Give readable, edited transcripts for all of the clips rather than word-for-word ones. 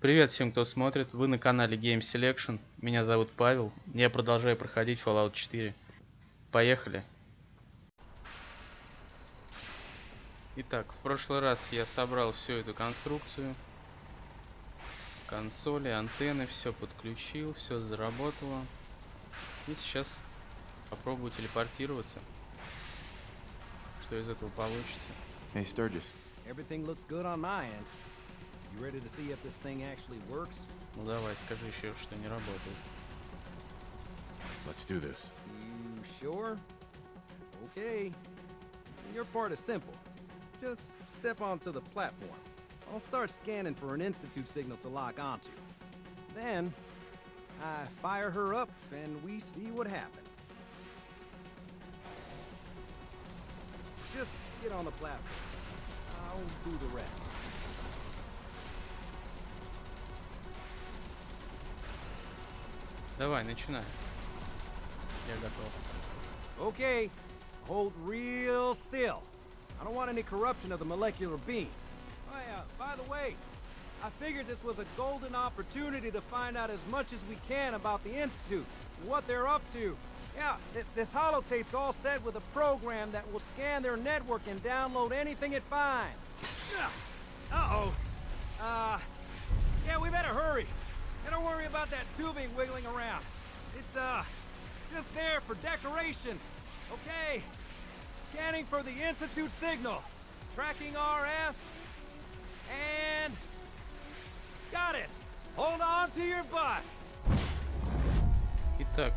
Привет всем, кто смотрит. Вы на канале Game Selection. Меня зовут Павел. Я продолжаю проходить Fallout 4. Поехали. Итак, в прошлый раз я собрал всю эту конструкцию. Консоли, антенны, все подключил, все заработало. И сейчас попробую телепортироваться. Что из этого получится? Hey, Sturgis. Everything looks good on my end. You ready to see if this thing actually works? Ну давай, скажи еще, что не работает. Let's do this. You sure? Okay. Your part is simple. Just step onto the platform. I'll start scanning for an institute signal to lock onto. Then, I fire her up and we see what happens. Just get on the platform. I'll do the rest. Давай, начинай. Я готов. Okay, hold real still. I don't want any corruption of the molecular beam. Oh yeah, by the way, I figured this was a golden opportunity to find out as much as we can about the Institute, what they're up to. Yeah, this holotape's all set with a program that will scan their network and download anything it finds. Uh-oh. Yeah, we better hurry. And don't worry about that tubing wiggling around. It's, just there for decoration. Okay. Scanning for the Institute signal. Tracking RF. And... got it. Hold on to your butt. Итак,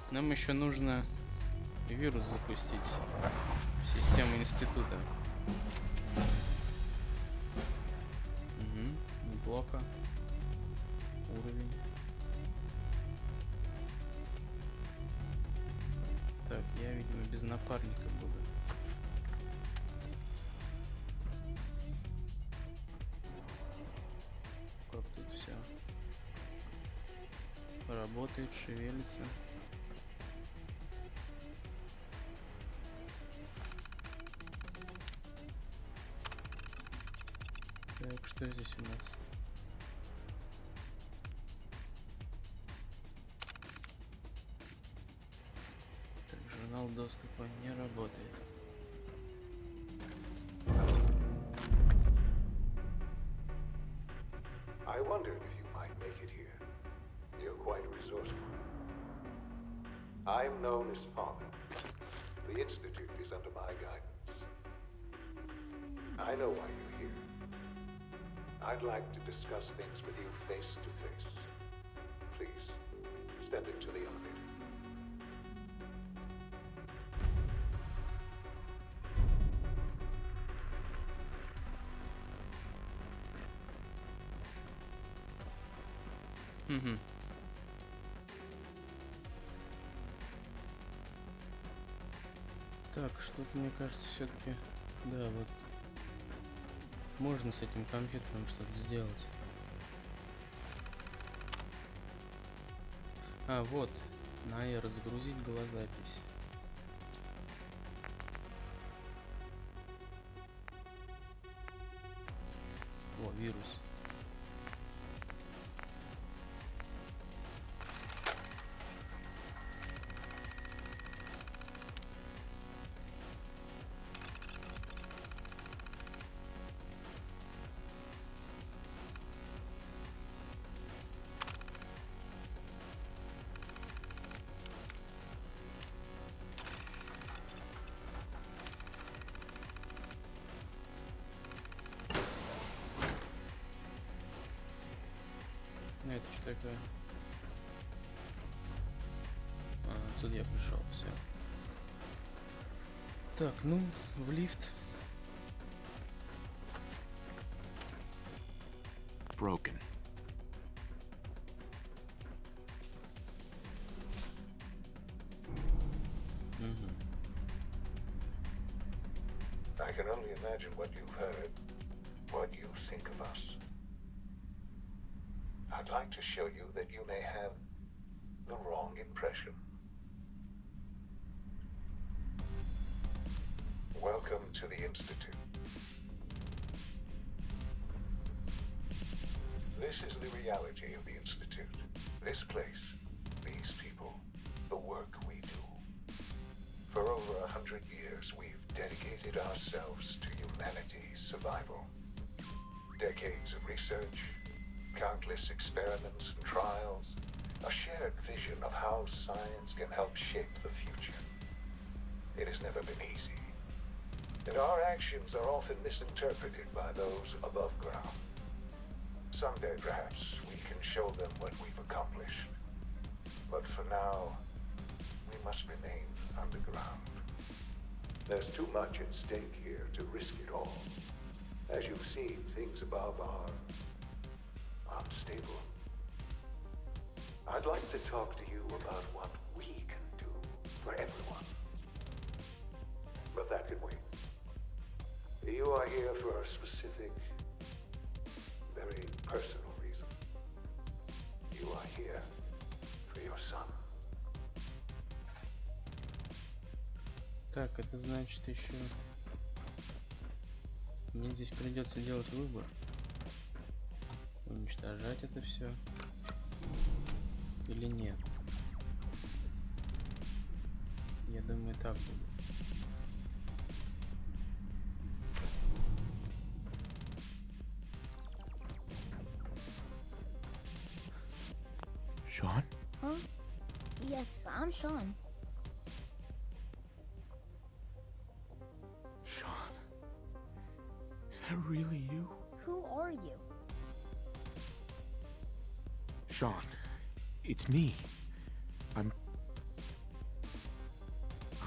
нам еще нужно вирус запустить в систему института. Неплохо. Уровень. Так, я, видимо, без напарника буду. Как тут все работает, шевелится. Так, что здесь у нас? Так, журнал доступа не работает. I wondered if you might make it here. You're quite resourceful. I'm known as Father. The Institute is under my guidance. I know why you're here. I'd like to discuss things with you face to face. Please, step into the elevator. Угу. Так, что-то мне кажется все-таки, да, вот можно с этим компьютером что-то сделать. А, вот, на разгрузить голозапись. О, вирус. Это что такое? А, отсюда я пришел, все. Так, ну, в лифт. Broken. I can only imagine what you've heard, what you think of us. I'd like to show you that you may have the wrong impression. Welcome to the Institute. This is the reality of the Institute. This place, these people, the work we do. For over 100 years, we've dedicated ourselves to humanity's survival. Decades of research, countless experiments and trials, a shared vision of how science can help shape the future. It has never been easy, and our actions are often misinterpreted by those above ground. Someday, perhaps, we can show them what we've accomplished. But for now, we must remain underground. There's too much at stake here to risk it all. As you've seen, things above are unstable. I'd like to talk to you about what we can do for everyone. But that can wait. You are here for a specific, very personal reason. You are here for your son. Так, это значит еще... Мне здесь придется делать выбор. Уничтожать это все. Или нет. Я думаю, так будет. Sean? Huh? Yes, I'm Sean. Sean? Is that really you? Who are you? Sean, it's me. I'm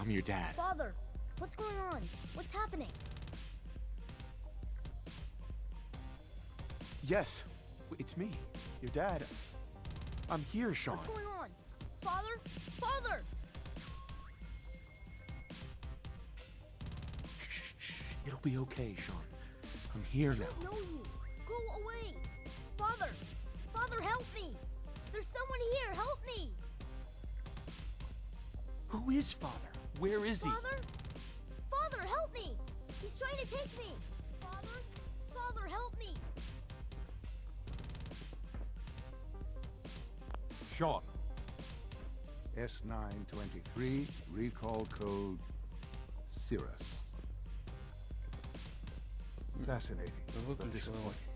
your dad. Father, what's going on? What's happening? Yes, it's me. Your dad. I'm here, Sean. What's going on? Father? Father! Shh. It'll be okay, Sean. I'm here I now. don't know you. Go away. Father! Father, help me! There's someone here. Help me! Who is Father? Where is he? Father? Father, help me! He's trying to take me! Father? Father, help me! Sean. S923, recall code Cirrus. Fascinating, but disappointing.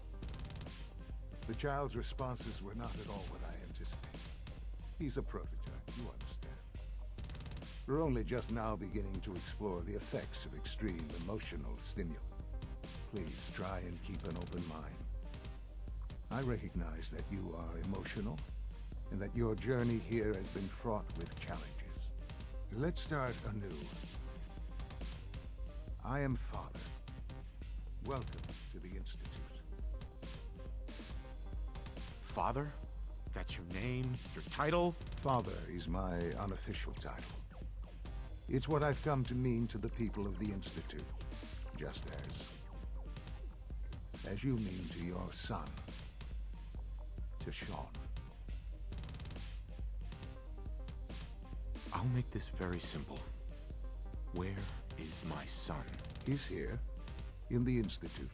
The child's responses were not at all what I anticipated. He's a prototype, you understand. We're only just now beginning to explore the effects of extreme emotional stimuli. Please try and keep an open mind. I recognize that you are emotional, and that your journey here has been fraught with challenges. Let's start anew. I am Father. Welcome to the Institute. Father? That's your name? Your title? Father is my unofficial title. It's what I've come to mean to the people of the Institute, just as you mean to your son, to Sean. I'll make this very simple. Where is my son? He's here, in the Institute.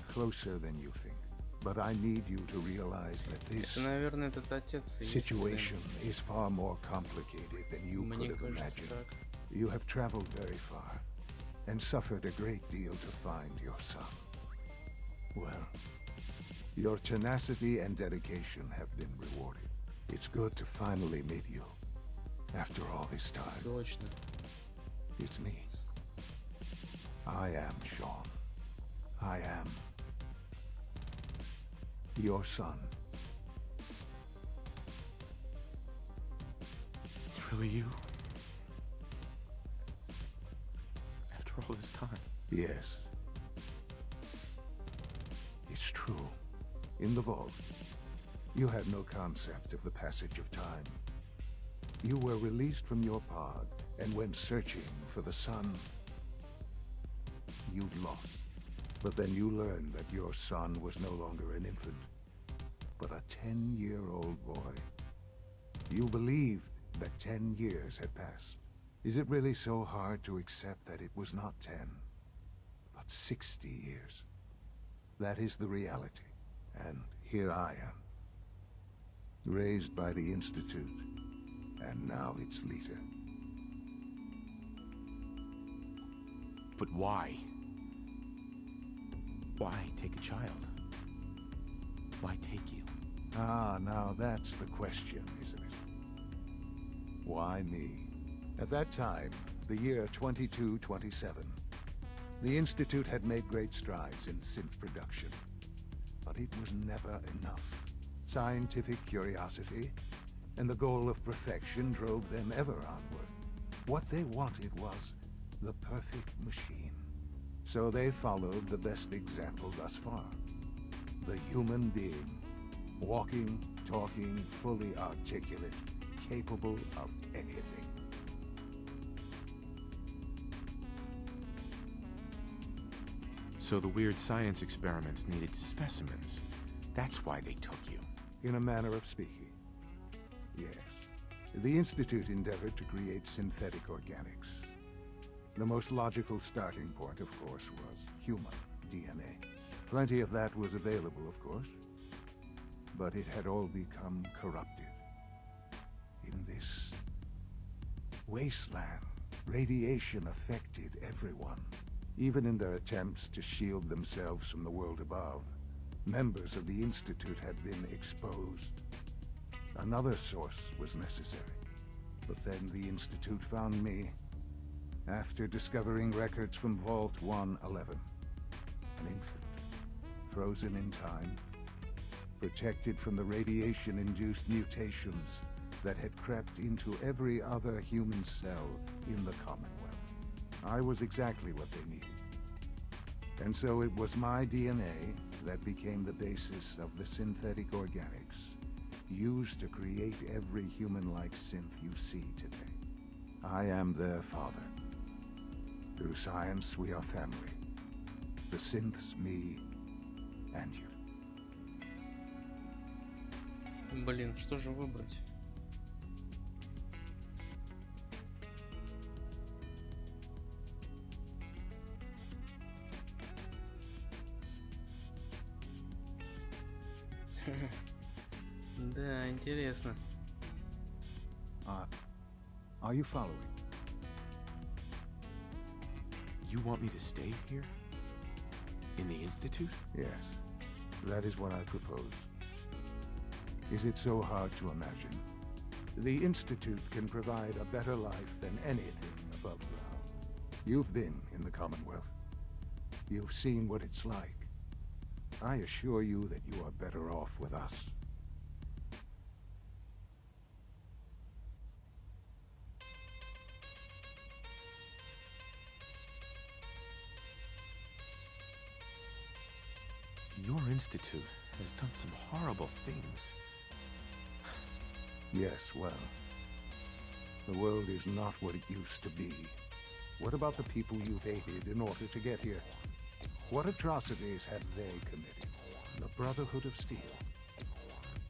Closer than you think. But I need you to realize that this Это, наверное, этот отец и есть situation сын. is far more complicated than you Мне could have кажется imagined. так. You have traveled very far and suffered a great deal to find your son. Well, your tenacity and dedication have been rewarded. It's good to finally meet you. After all this time, Точно. it's me. I am Sean. I am your son. It's really you? After all this time? Yes. It's true. In the vault, you had no concept of the passage of time. You were released from your pod, and when searching for the sun, you'd lost. But then you learned that your son was no longer an infant, but a 10-year-old boy. You believed that 10 years had passed. Is it really so hard to accept that it was not 10, but 60 years? That is the reality. And here I am, raised by the Institute, and now its leader. But why? Why take a child? Why take you? Ah, now that's the question, isn't it? Why me? At that time, the year 2227, the Institute had made great strides in synth production. But it was never enough. Scientific curiosity and the goal of perfection drove them ever onward. What they wanted was the perfect machine. So they followed the best example thus far. The human being. Walking, talking, fully articulate, capable of anything. So the weird science experiments needed specimens. That's why they took you. In a manner of speaking, yes. The Institute endeavored to create synthetic organics. The most logical starting point, of course, was human DNA. Plenty of that was available, of course. But it had all become corrupted. In this wasteland, radiation affected everyone. Even in their attempts to shield themselves from the world above, members of the Institute had been exposed. Another source was necessary. But then the Institute found me after discovering records from Vault 111. An infant, frozen in time, protected from the radiation-induced mutations that had crept into every other human cell in the Commonwealth. I was exactly what they needed. And so it was my DNA that became the basis of the synthetic organics used to create every human-like synth you see today. I am their father. Through science, we are family. The synths, me, and you. Блин, что же выбрать? Да, интересно. Are you following? You want me to stay here? In the Institute? Yes, that is what I propose. Is it so hard to imagine? The Institute can provide a better life than anything above ground. You've been in the Commonwealth. You've seen what it's like. I assure you that you are better off with us. Your Institute has done some horrible things. Yes, well, the world is not what it used to be. What about the people you've hated in order to get here? What atrocities have they committed? The Brotherhood of Steel.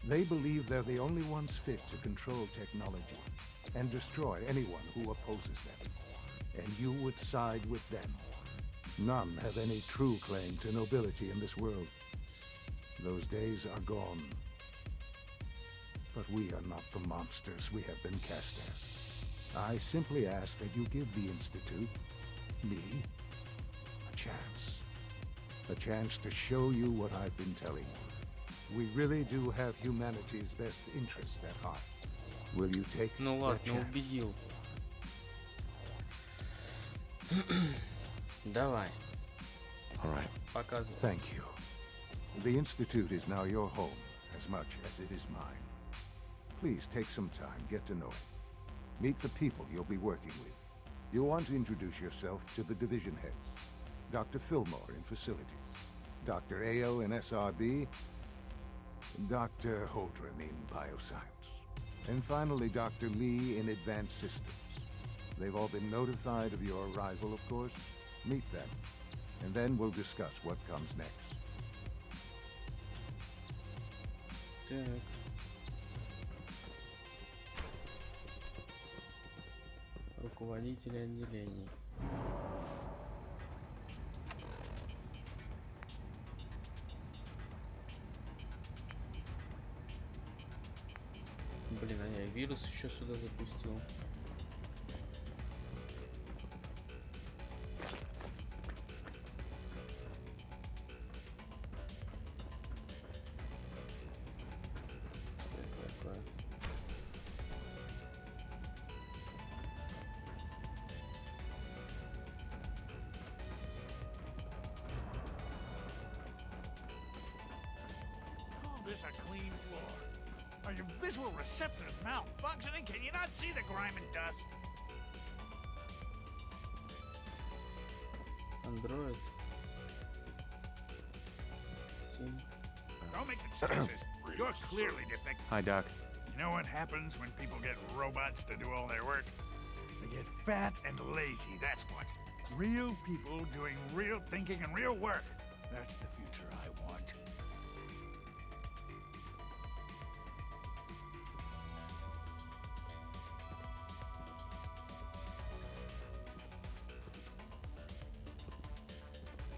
They believe they're the only ones fit to control technology and destroy anyone who opposes them. And you would side with them. None have any true claim to nobility in this world. Those days are gone. But we are not the monsters we have been cast as. I simply ask that you give the Institute, me, a chance. A chance to show you what I've been telling you. We really do have humanity's best interest at heart. Will you take Ну that ладно, chance? убедил. Давай, All right. показывай. Thank you. The Institute is now your home, as much as it is mine. Please take some time, get to know it. Meet the people you'll be working with. You'll want to introduce yourself to the division heads. Dr. Fillmore in facilities, Dr. Ao in SRB, Dr. Holdren in bioscience, and finally Dr. Lee in advanced systems. They've all been notified of your arrival, of course. Meet them, and then we'll discuss what comes next. Так. Руководители отделений. Блин, а я вирус еще сюда запустил. Что это такое? Call this a clean floor. Are your visual receptors malfunctioning? Can you not see the grime and dust? Android. Sim. Don't make excuses. You're clearly defective. Hi, Doc. You know what happens when people get robots to do all their work? They get fat and lazy, that's what. Real people doing real thinking and real work. That's the future I want.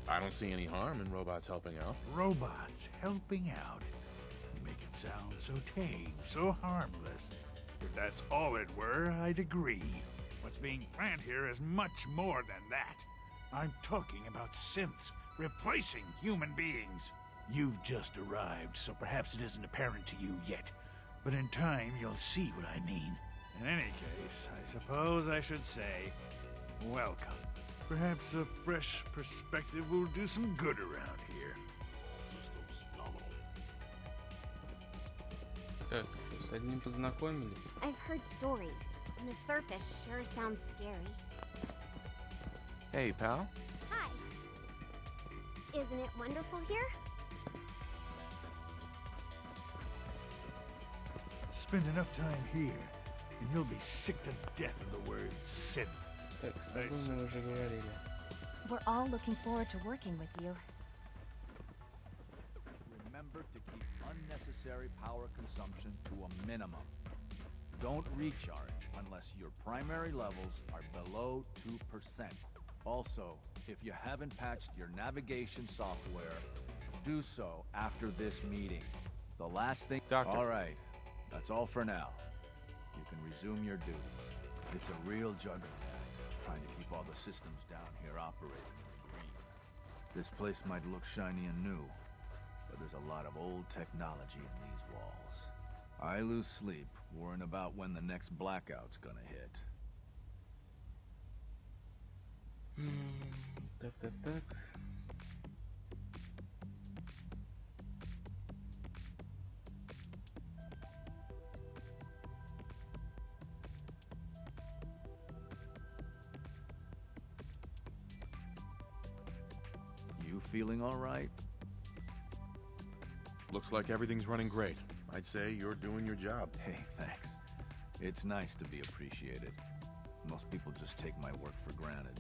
I don't see any harm in robots helping out. Robots helping out. You make it sound so tame, so harmless. If that's all it were, I'd agree. What's being planned here is much more than that. I'm talking about synths replacing human beings. You've just arrived, so perhaps it isn't apparent to you yet. But in time, you'll see what I mean. In any case, I suppose I should say, welcome. Perhaps a fresh perspective will do some good around here. Так, что, с одним познакомились? I've heard stories. On the surface, sure sounds scary. Hey, pal. Hi. Isn't it wonderful here? Spend enough time here, and you'll be sick to death of the word synth. Так, с тобой мы уже говорили. We're all looking forward to working with you. Remember to keep unnecessary power consumption to a minimum. Don't recharge unless your primary levels are below 2%. Also, if you haven't patched your navigation software, do so after this meeting. The last thing... Doctor. All right, that's all for now. You can resume your duties. It's a real juggling act, trying to keep all the systems down here operating in the green. This place might look shiny and new, but there's a lot of old technology in these walls. I lose sleep worrying about when the next blackout's gonna hit. Так. You feeling all right? Looks like everything's running great. I'd say you're doing your job. Hey, thanks. It's nice to be appreciated. Most people just take my work for granted.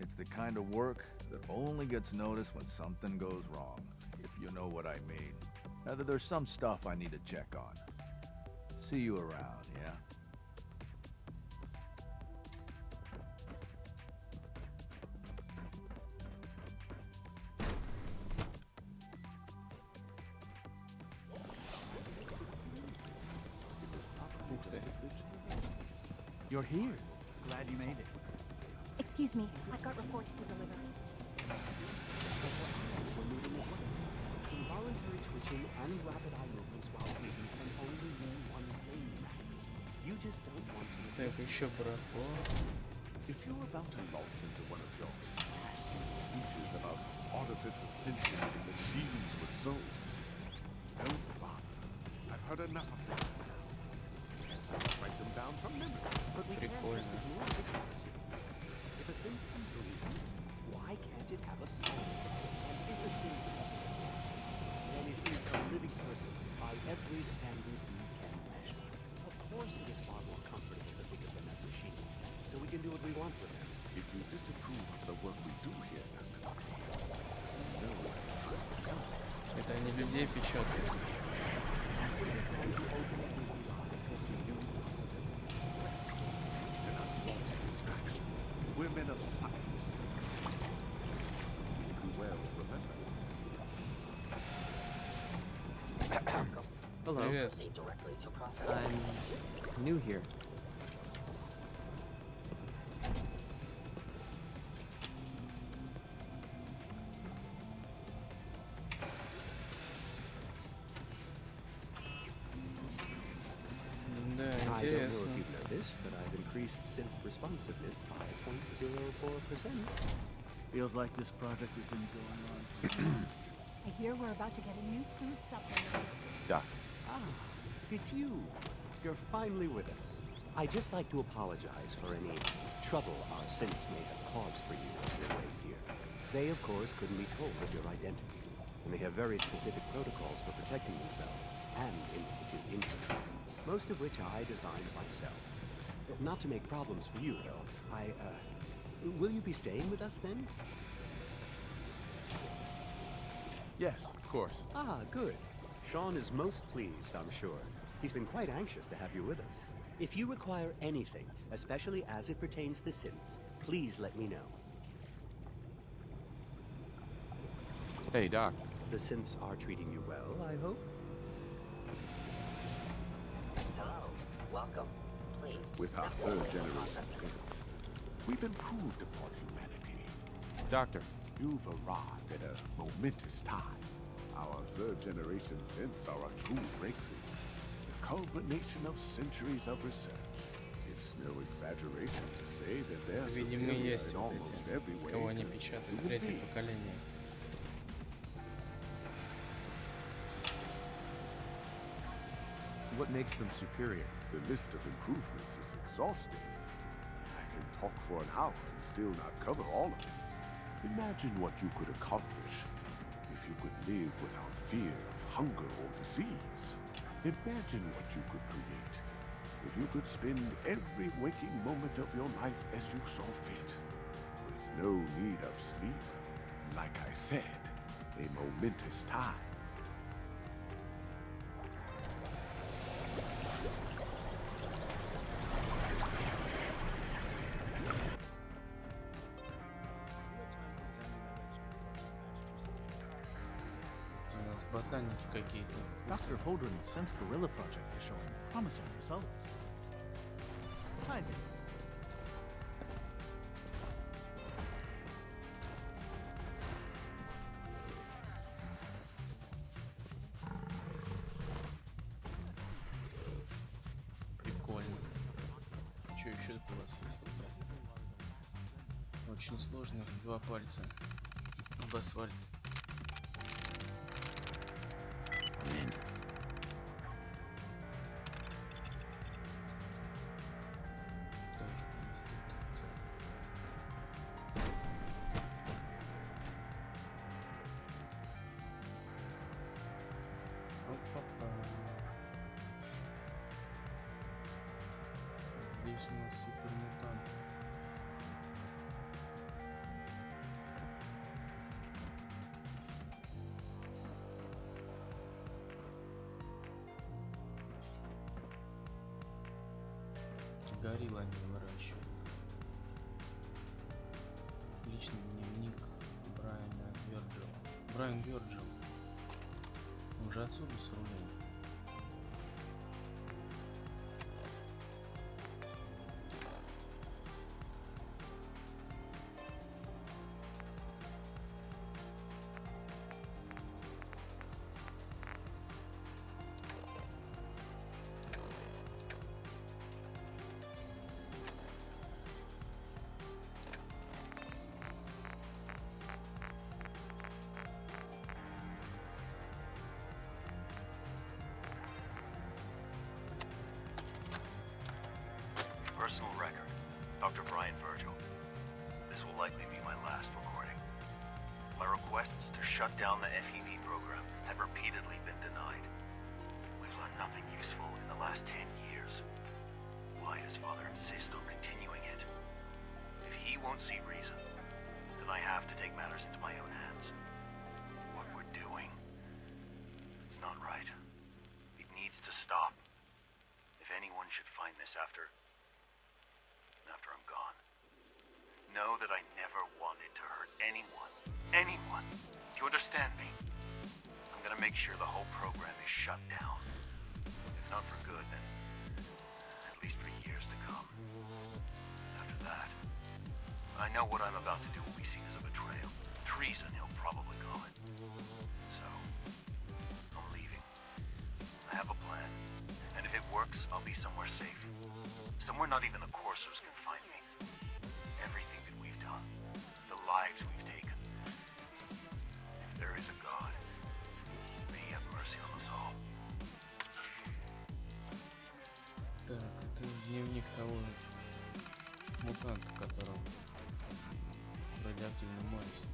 It's the kind of work that only gets noticed when something goes wrong, if you know what I mean. There's some stuff I need to check on. See you around, yeah? Ух ты. You're here. Glad you made it. Excuse me, I've got reports to deliver. Involuntary twitching and rapid eye movements while sleeping can only mean one thing, Max. You just don't want to. Так, еще проход. If you're about to launch into one of your passionate speeches about artificial sentience and the demons with souls, don't bother. I've heard enough of that. I'll write them down from memory. But we can't just ignore the exhaustion. If a synth can breathe, why can't it have a soul? And if a synth has a soul, then it is a living person by every standard we can measure. Of course it is far more comfortable to think of them as machines, so we can do what we want with them. If you disapprove of the work we do here, Dr. Doctor, you know what I'm trying to tell you. Это они людей печатают. We're men of science. You well remember. Hello. Привет. Proceed directly to processing. I'm new here. Да, I don't know интересно. if you've noticed, but I've increased synth responsiveness by 0.04%. Feels like this project has been going on for months. I hear we're about to get a new food supplement. Doc, Ah, it's you. You're finally with us. I'd just like to apologize for any trouble our synths may have caused for you on your way here. They, of course, couldn't be told of your identity, and they have very specific protocols for protecting themselves and institute input, most of which I designed myself. Not to make problems for you, though. Will you be staying with us then? Yes, of course. Ah, good. Sean is most pleased, I'm sure. He's been quite anxious to have you with us. If you require anything, especially as it pertains to synths, please let me know. Hey, Doc. The synths are treating you well, I hope? Hello. Welcome. Please. With our third generation synths, we've improved upon humanity. Doctor. You've arrived at a momentous time. Our third generation synths are a true breakthrough. The culmination of centuries of research. It's no exaggeration to say that they're Видимо, superior есть in вот almost эти, every way кого они to печатают, human третье beings. поколение. what makes them superior? The list of improvements is exhaustive. I can talk for an hour and still not cover all of it. Imagine what you could accomplish if you could live without fear of hunger or disease. Imagine what you could create if you could spend every waking moment of your life as you saw fit, with no need of sleep. Like I said, a momentous time. У нас ботаники какие-то. Dr. Holdren's synth gorilla project is showing promising results. Hi there. Прикольно. Что еще у вас есть? Очень сложно. 2 пальца об асфальт. Тоже, в принципе, Опа-па. Здесь у нас супермутант. Горилла они выращивают. Личный дневник Брайана Вирджила. Брайан Вирджил. Он же отсюда с рулем. Personal record. Dr. Brian Virgil. This will likely be my last recording. My requests to shut down the FEV program have repeatedly been denied. We've learned nothing useful in the last 10 years. Why does Father insist on continuing it? If he won't see reason, then I have to take matters into my own hands. What we're doing, it's not right. It needs to stop. If anyone should find this after I'm gone, know that I never wanted to hurt anyone. Anyone. Do you understand me? I'm gonna make sure the whole program is shut down. not for good, then at least for years to come. After that, I know what I'm about to do will be seen as a betrayal. Treason, he'll probably call it. So, I'm leaving. I have a plan, and if it works, I'll be somewhere safe. Somewhere not even the coursers can find me. Everything that we've done, the lives we've taken. If there is a God, may he have mercy on us all. Так, это дневник того мутанта, которого в радиоактивном море сидит.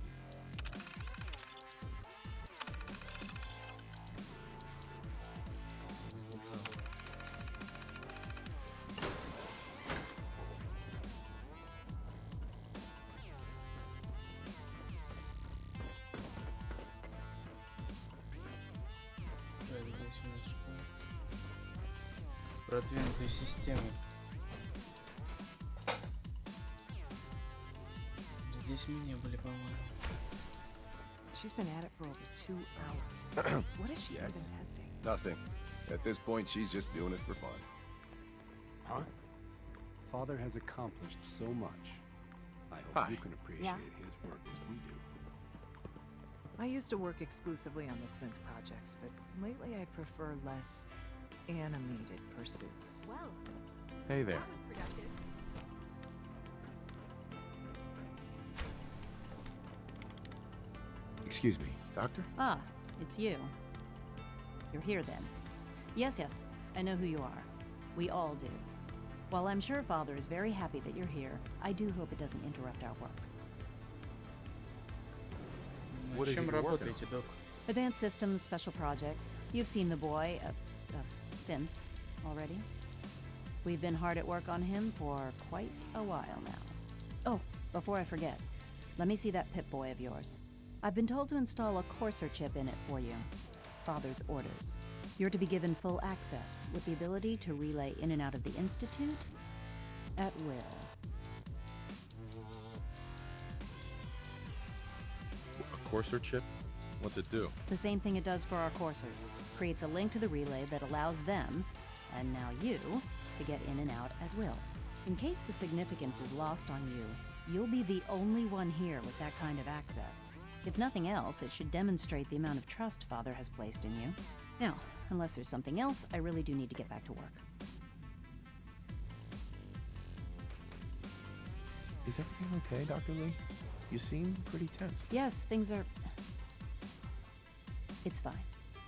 Продвинутые системы. Здесь мы не были, по-моему. She's been at it for over 2 hours. What is she even testing? Nothing. At this point, she's just doing it for fun. Huh? Father has accomplished so much. I hope you can appreciate his work as we do. I used to work exclusively on the synth projects, but lately I prefer less animated pursuits. Well, Hey there. that was productive. Excuse me, Doctor? Ah, it's you. You're here then. Yes, I know who you are. We all do. While I'm sure Father is very happy that you're here, I do hope it doesn't interrupt our work. Над чем работаете, док? Advanced Systems Special Projects. You've seen the boy, Synth, already. We've been hard at work on him for quite a while now. Oh, before I forget, let me see that Pip-Boy of yours. I've been told to install a Courser chip in it for you. Father's orders. You're to be given full access, with the ability to relay in and out of the Institute at will. A Courser chip? What's it do? The same thing it does for our coursers. Creates a link to the relay that allows them, and now you, to get in and out at will. In case the significance is lost on you, you'll be the only one here with that kind of access. If nothing else, it should demonstrate the amount of trust Father has placed in you. Now, unless there's something else, I really do need to get back to work. Is everything okay, Dr. Lee? You seem pretty tense. Yes, things are... It's fine.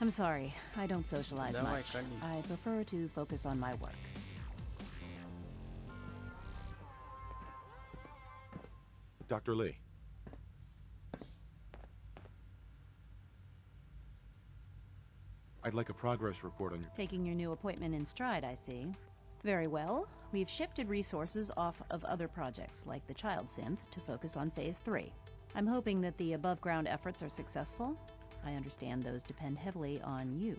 I'm sorry, I don't socialize Давай, much. колись. I prefer to focus on my work. Dr. Lee. I'd like a progress report on your... Taking your new appointment in stride, I see. Very well. We've shifted resources off of other projects, like the Child Synth, to focus on Phase 3. I'm hoping that the above-ground efforts are successful. I understand those depend heavily on you.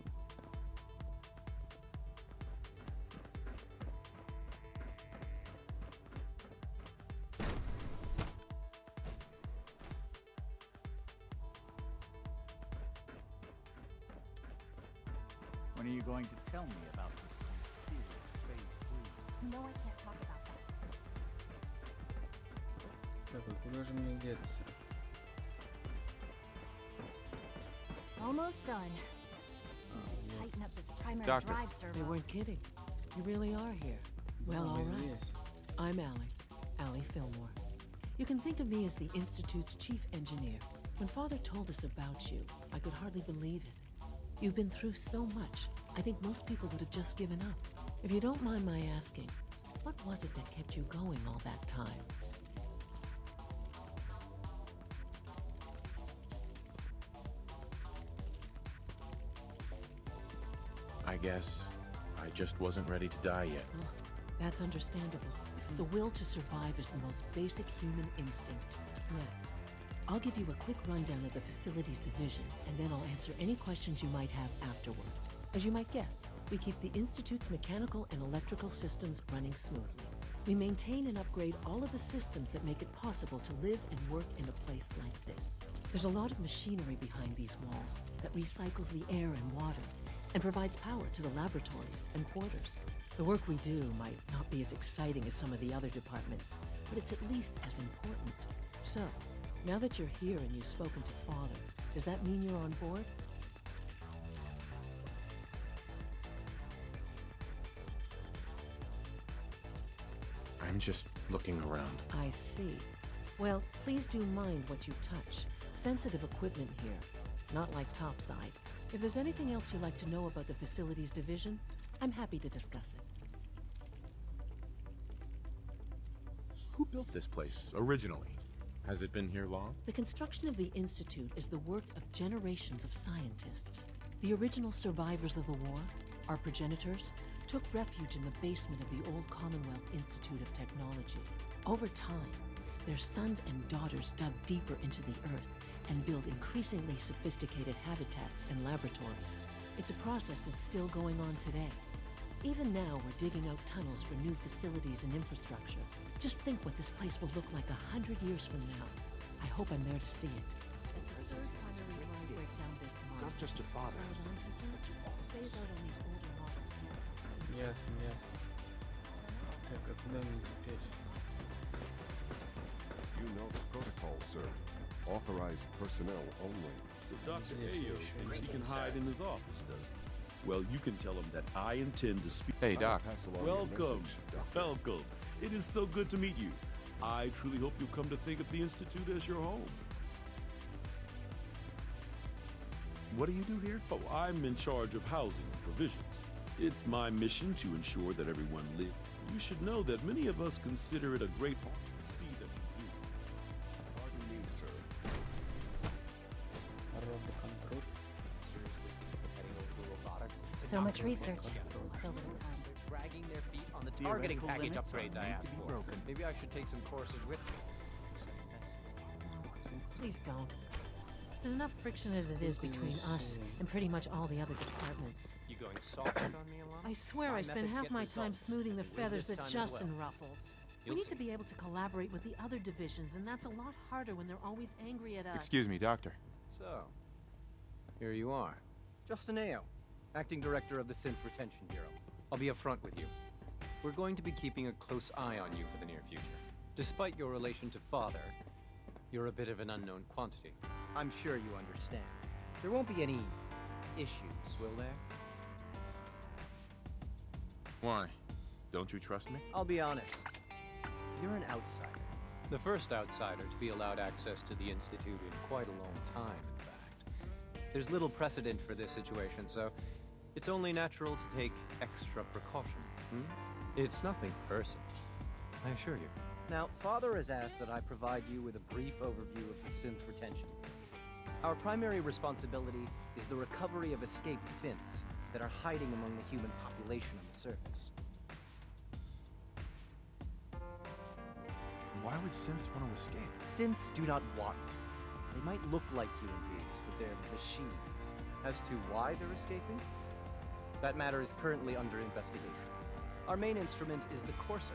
When are you going to tell me about this mysterious Phase 3? No, I can't talk about that. Так, а куда же мне деться? Almost done. Just need to tighten up this primary Doctor. drive servo. They weren't kidding. You really are here. Well, Мы all right. здесь. I'm Allie Fillmore. You can think of me as the Institute's chief engineer. When Father told us about you, I could hardly believe it. You've been through so much, I think most people would have just given up. If you don't mind my asking, what was it that kept you going all that time? I guess I just wasn't ready to die yet. Oh, that's understandable. The will to survive is the most basic human instinct. Now, I'll give you a quick rundown of the facilities division, and then I'll answer any questions you might have afterward. As you might guess, we keep the Institute's mechanical and electrical systems running smoothly. We maintain and upgrade all of the systems that make it possible to live and work in a place like this. There's a lot of machinery behind these walls that recycles the air and water, and provides power to the laboratories and quarters. The work we do might not be as exciting as some of the other departments, but it's at least as important. So, now that you're here and you've spoken to Father, does that mean you're on board? I'm just looking around. I see. Well, please do mind what you touch. Sensitive equipment here, not like topside. If there's anything else you'd like to know about the facilities division, I'm happy to discuss it. Who built this place originally? Has it been here long? The construction of the Institute is the work of generations of scientists. The original survivors of the war, our progenitors, took refuge in the basement of the old Commonwealth Institute of Technology. Over time, their sons and daughters dug deeper into the earth and built increasingly sophisticated habitats and laboratories. It's a process that's still going on today. Even now, we're digging out tunnels for new facilities and infrastructure. Just think what this place will look like 100 years from now. I hope I'm there to see it. The third primary drive breakdown this month. Not just to Father. As far as I'm concerned, phase out on these older models here. Ясно, ясно. Так, а куда мне теперь? You know the protocol, sir. Authorized personnel only. So Dr. Ayo thinks he can hide in his office, does he? Well, you can tell him that I intend to speak. Hey, Doc. Welcome. Welcome. It is so good to meet you. I truly hope you'll come to think of the Institute as your home. What do you do here? Oh, I'm in charge of housing and provisions. It's my mission to ensure that everyone lives. You should know that many of us consider it a great honor to see that you do. Pardon me, sir. Робоконтроль. So much research, so little time. They're dragging their feet on the targeting package upgrades I asked for. Maybe I should take some courses with me. Please don't. There's enough friction as it is between us and pretty much all the other departments. You going soft on me, Alana? I swear I spend half my time smoothing the feathers that Justin ruffles. We need to be able to collaborate with the other divisions, and that's a lot harder when they're always angry at us. Excuse me, Doctor. So, here you are. Justin Ayo, Acting Director of the Synth Retention Bureau. I'll be upfront with you. We're going to be keeping a close eye on you for the near future. Despite your relation to Father, you're a bit of an unknown quantity. I'm sure you understand. There won't be any issues, will there? Why? Don't you trust me? I'll be honest. You're an outsider. The first outsider to be allowed access to the Institute in quite a long time, in fact. There's little precedent for this situation, so it's only natural to take extra precautions. It's nothing personal, I assure you. Now, Father has asked that I provide you with a brief overview of the synth retention. Our primary responsibility is the recovery of escaped synths that are hiding among the human population on the surface. Why would synths want to escape? Synths do not want. They might look like human beings, but they're machines. As to why they're escaping? That matter is currently under investigation. Our main instrument is the Courser,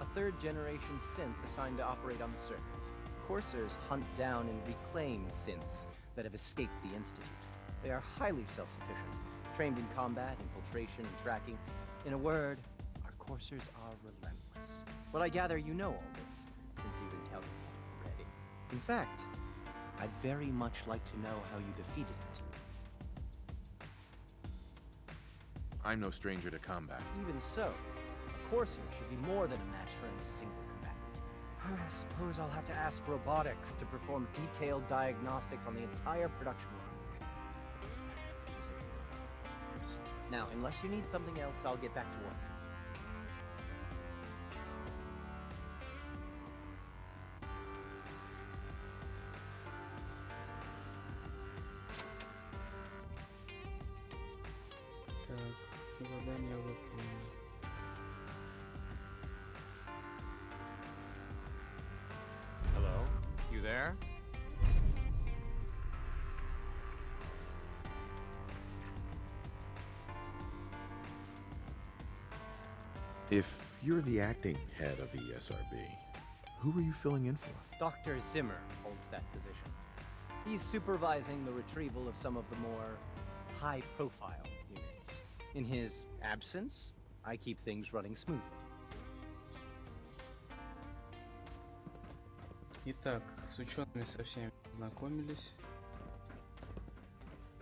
a third-generation synth assigned to operate on the surface. Coursers hunt down and reclaim synths that have escaped the Institute. They are highly self-sufficient, trained in combat, infiltration, and tracking. In a word, our Coursers are relentless. But I gather you know all this, since you've encountered one already. In fact, I'd very much like to know how you defeated it. I'm no stranger to combat. Even so, a Courser should be more than a match for any single combatant. I suppose I'll have to ask robotics to perform detailed diagnostics on the entire production line. Now, unless you need something else, I'll get back to work. Так, задание выполнено. Hello? You there? If you're the acting head of ESRB, who are you filling in for? Dr. Zimmer holds that position. He's supervising the retrieval of some of the more high-profile units. In his absence, I keep things running smoothly. Итак, с учеными со всеми познакомились.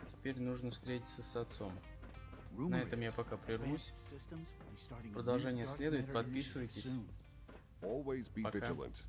Теперь нужно встретиться с отцом. На этом я пока прервусь. Продолжение следует. Подписывайтесь. Always be Пока. vigilant.